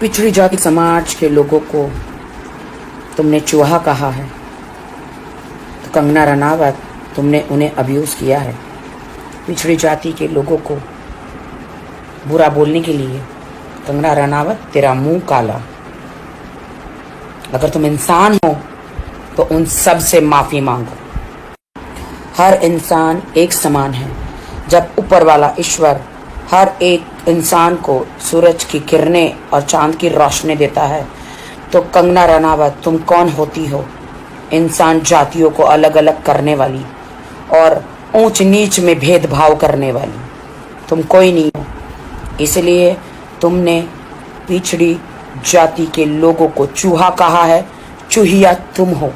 पिछड़ी जाति समाज के लोगों को तुमने चूहा कहा है, तो कंगना रनावत तुमने उन्हें अब्यूज़ किया है। पिछड़ी जाति के लोगों को बुरा बोलने के लिए कंगना रनावत तेरा मुंह काला। अगर तुम इंसान हो तो उन सब से माफ़ी मांगो। हर इंसान एक समान है। जब ऊपर वाला ईश्वर हर एक इंसान को सूरज की किरणें और चांद की रोशनी देता है, तो कंगना रनावत तुम कौन होती हो? इंसान जातियों को अलग अलग करने वाली और ऊंच नीच में भेदभाव करने वाली तुम कोई नहीं हो। इसलिए तुमने पिछड़ी जाति के लोगों को चूहा कहा है। चूहिया तुम हो।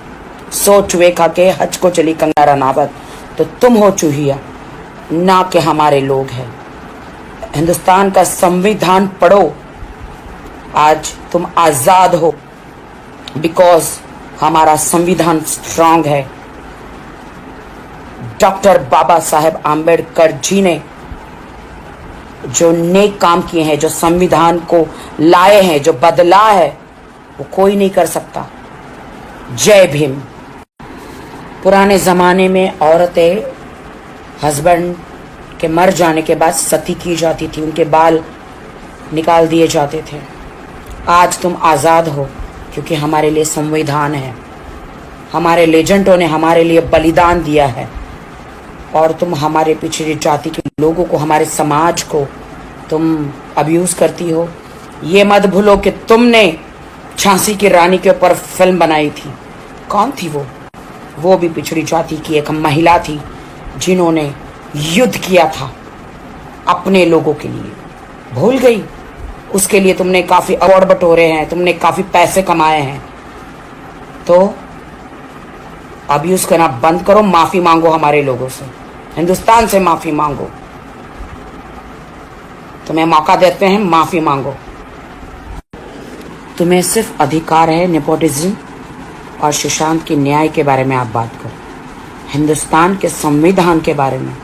सो चूहे खा के हज को चली कंगना रनावत, तो तुम हो चूहिया, ना कि हमारे लोग हैं। हिंदुस्तान का संविधान पढ़ो। आज तुम आज़ाद हो बिकॉज हमारा संविधान स्ट्रांग है। डॉक्टर बाबा साहेब आम्बेडकर जी ने जो नेक काम किए हैं, जो संविधान को लाए हैं, जो बदला है, वो कोई नहीं कर सकता। जय भीम। पुराने ज़माने में औरतें हस्बैंड के मर जाने के बाद सती की जाती थी, उनके बाल निकाल दिए जाते थे। आज तुम आज़ाद हो क्योंकि हमारे लिए संविधान है। हमारे लेजेंडों ने हमारे लिए बलिदान दिया है और तुम हमारे पिछड़ी जाति के लोगों को, हमारे समाज को तुम अब्यूज़ करती हो। ये मत भूलो कि तुमने झांसी की रानी के ऊपर फिल्म बनाई थी। कौन थी वो? वो भी पिछड़ी जाति की एक महिला थी जिन्होंने युद्ध किया था अपने लोगों के लिए। भूल गई? उसके लिए तुमने काफ़ी अवार्ड बटोरे हैं, तुमने काफ़ी पैसे कमाए हैं। तो अब्यूज़ करना बंद करो, माफ़ी मांगो हमारे लोगों से, हिंदुस्तान से माफ़ी मांगो। तुम्हें मौका देते हैं, माफ़ी मांगो। तुम्हें सिर्फ अधिकार है नेपोटिज्म और सुशांत के न्याय के बारे में आप बात करो। हिंदुस्तान के संविधान के बारे में,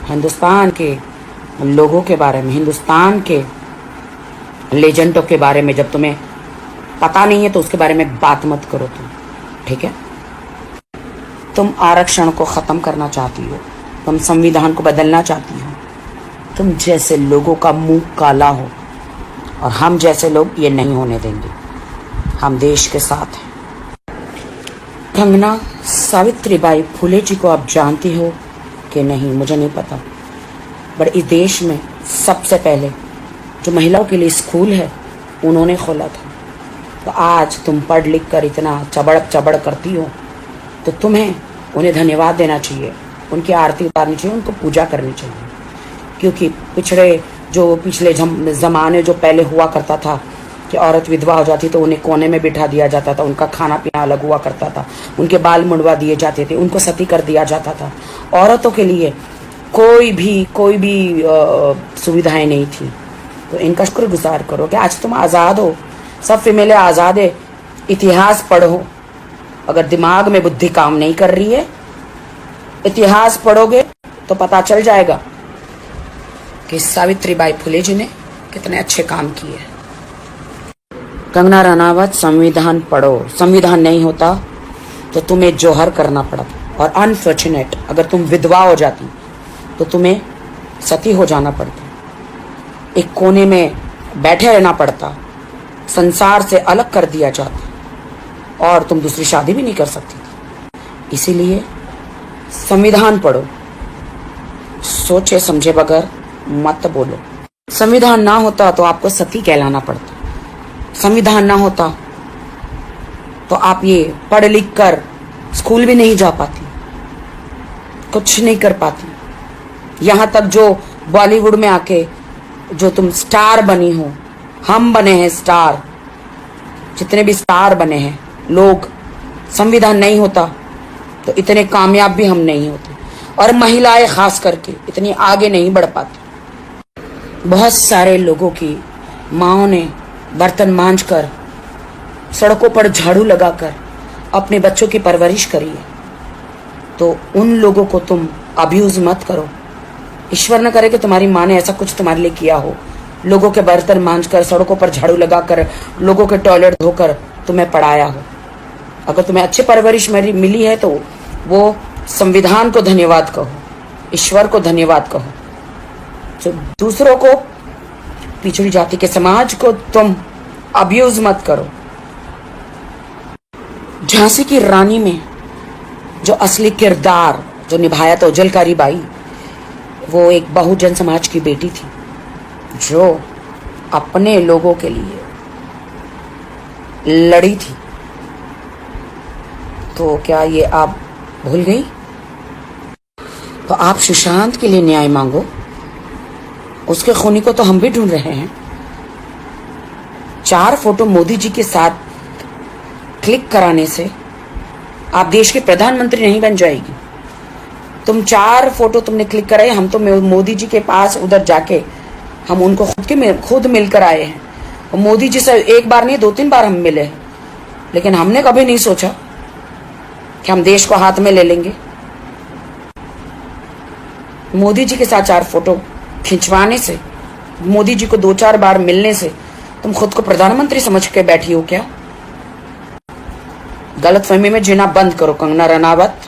हिंदुस्तान के लोगों के बारे में, हिंदुस्तान के लेजेंडों के बारे में जब तुम्हें पता नहीं है तो उसके बारे में बात मत करो तुम, ठीक है? तुम आरक्षण को ख़त्म करना चाहती हो, तुम संविधान को बदलना चाहती हो। तुम जैसे लोगों का मुंह काला हो और हम जैसे लोग ये नहीं होने देंगे। हम देश के साथ हैं। कंगना सावित्रीबाई फुले जी को आप जानती हो कि नहीं, मुझे नहीं पता, बट इस देश में सबसे पहले जो महिलाओं के लिए स्कूल है उन्होंने खोला था। तो आज तुम पढ़ लिख कर इतना चबड़ करती हो, तो तुम्हें उन्हें धन्यवाद देना चाहिए, उनकी आरती उतारनी चाहिए, उनको पूजा करनी चाहिए। क्योंकि पिछले ज़माने जो पहले हुआ करता था कि औरत विधवा हो जाती तो उन्हें कोने में बिठा दिया जाता था, उनका खाना पीना अलग हुआ करता था, उनके बाल मुंडवा दिए जाते थे, उनको सती कर दिया जाता था। औरतों के लिए कोई भी सुविधाएं नहीं थी। तो इनका शुक्रगुजार करो कि आज तुम आज़ाद हो। सब फीमेलें आज़ाद है। इतिहास पढ़ो। अगर दिमाग में बुद्धि काम नहीं कर रही है, इतिहास पढ़ोगे तो पता चल जाएगा कि सावित्रीबाई फुले जी ने कितने अच्छे काम किए। कंगना रनावत, संविधान पढ़ो। संविधान नहीं होता तो तुम्हें जोहर करना पड़ता। और अनफॉर्चुनेट, अगर तुम विधवा हो जाती तो तुम्हें सती हो जाना पड़ता, एक कोने में बैठे रहना पड़ता, संसार से अलग कर दिया जाता और तुम दूसरी शादी भी नहीं कर सकती थी। इसीलिए संविधान पढ़ो, सोचे समझे बगैर मत बोलो। संविधान ना होता तो आपको सती कहलाना पड़ता। संविधान ना होता तो आप ये पढ़ लिख कर स्कूल भी नहीं जा पाती, कुछ नहीं कर पाती। यहाँ तक जो बॉलीवुड में आके जो तुम स्टार बनी हो, हम बने हैं स्टार, जितने भी स्टार बने हैं लोग, संविधान नहीं होता तो इतने कामयाब भी हम नहीं होते और महिलाएं खास करके इतनी आगे नहीं बढ़ पाती। बहुत सारे लोगों की माँओं ने बर्तन मांज कर, सड़कों पर झाड़ू लगाकर अपने बच्चों की परवरिश करी है। तो उन लोगों को तुम अब्यूज मत करो। ईश्वर न करे कि तुम्हारी माँ ने ऐसा कुछ तुम्हारे लिए किया हो लोगों के बर्तन मांजकर, सड़कों पर झाड़ू लगाकर, लोगों के टॉयलेट धोकर तुम्हें पढ़ाया हो। अगर तुम्हें अच्छी परवरिश मिली है तो वो संविधान को धन्यवाद कहो, ईश्वर को धन्यवाद कहो। तो दूसरों को, पिछड़ी जाति के समाज को तुम अब्यूज मत करो। झांसी की रानी में जो असली किरदार जो निभाया था उजलकारी बाई, वो एक बहुजन समाज की बेटी थी जो अपने लोगों के लिए लड़ी थी। तो क्या ये आप भूल गई? तो आप सुशांत के लिए न्याय मांगो। उसके खूनी को तो हम भी ढूंढ रहे हैं। 4 फोटो मोदी जी के साथ क्लिक कराने से आप देश के प्रधानमंत्री नहीं बन जाएगी। तुम 4 फोटो तुमने क्लिक कराए, हम तो मोदी जी के पास उधर जाके हम उनको खुद मिलकर आए हैं। और मोदी जी से एक बार नहीं 2-3 बार हम मिले हैं, लेकिन हमने कभी नहीं सोचा कि हम देश को हाथ में ले लेंगे। मोदी जी के साथ 4 फोटो खिंचवाने से, मोदी जी को 2-4 बार मिलने से तुम खुद को प्रधानमंत्री समझ के बैठी हो क्या? गलतफहमी में जीना बंद करो कंगना रनावत।